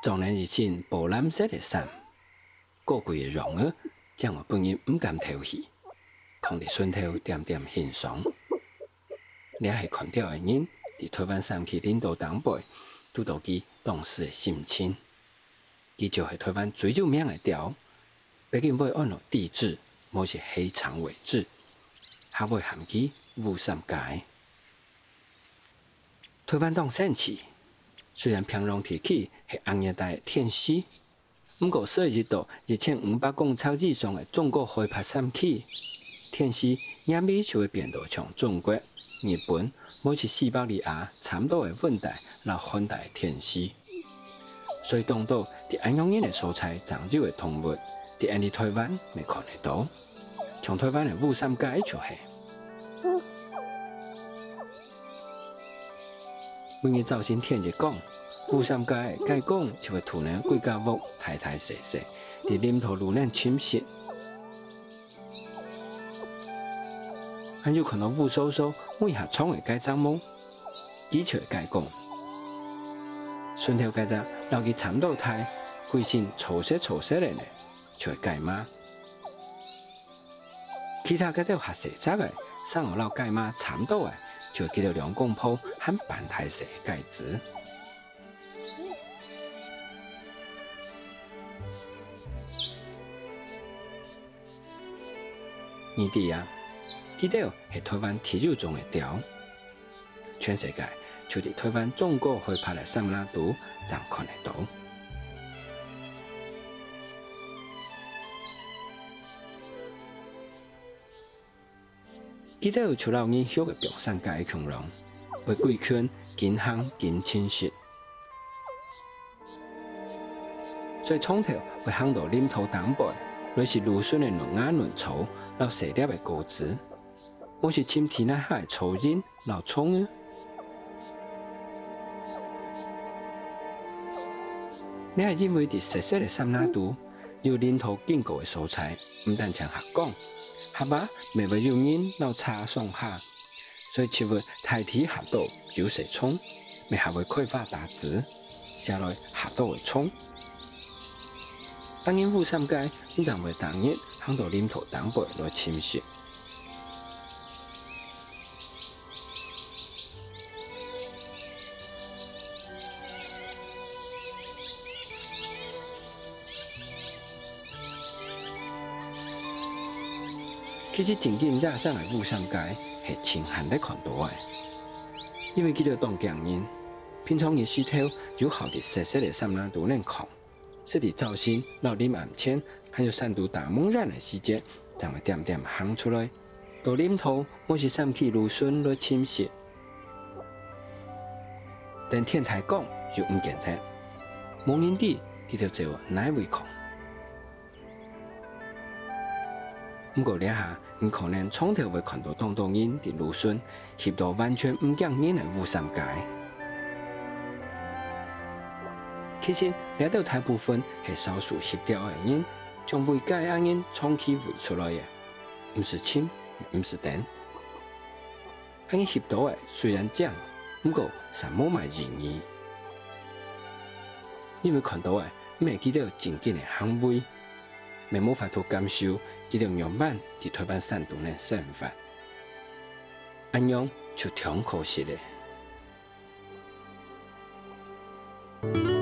壮年一身宝蓝色的衫，高贵的容儿，将我本人唔敢偷戏，扛伫顺头点点欣赏。掠系看到的人，伫台湾山区领导党辈，拄到其当时的心情。伊就系台湾最有名的调，毕竟要按照地质，某是黑长尾质，还会含起雾三界。台湾当盛期，虽然平壤天气是红热带的天气，不过说热到2500公尺以上的中国海拔山区，天气也米就会变到像中国、日本某是400里亚差不多的温带到寒带的天气。所以当到伫安阳人的蔬菜长久的动物，伫安尼台湾未看得到，像台湾的雾三界就系。每日早晨天日讲，雾三界的介讲就会突然贵家屋太太细细，伫林头路内侵蚀。还有看到雾嗖嗖每下窗的介长毛，几笑的介讲。顺条介只留去蚕豆台，规身粗色的呢，就会介妈。其他介只学细杂的，上有老介妈蚕豆的，就会记到两公婆和半台色介子。年底啊，记到是台湾体育中的调，全世界。就伫台湾中国海拔的三拉度，才看得到。记得除了你晓的表山界的恐龙，为贵圈金行金清晰，所以从头会行到林头东背，类是芦笋的嫩芽嫩草，然后细粒的果子，我是深天内海的草人，然后葱啊。你系认为伫熟悉的三拉度有林头建构的蔬菜，唔但像学讲，学吧未会有人老茶送下，所以植物太体学到有细葱，未还会开发大枝，下来学到的葱。当然雾三界，你就会当日行到林头东背来侵蚀。其实真正热上的雾三界是清寒的看到的，因为佢哋当匠人，平常日石头有效伫熟悉的三拉度内扛，是伫早晨到林暗前，还有三度大猛然的时节，才会点点行出来，到林头我是三起芦笋来侵蚀。但天台讲就唔简单，无人地佢就只有奶胃口。不过，两下你可能从头会看到当人伫芦笋翕到完全唔惊人的雾三界。其实，掠到大部分是少数翕掉的人，将胃界的人长期喂出来的，唔是青，唔是甜。人翕到的虽然正，不过什么卖仁义，因为看到的未记到真正的行为。未冇法度感受这种样板伫台湾山度的生活，安样就挺可惜的。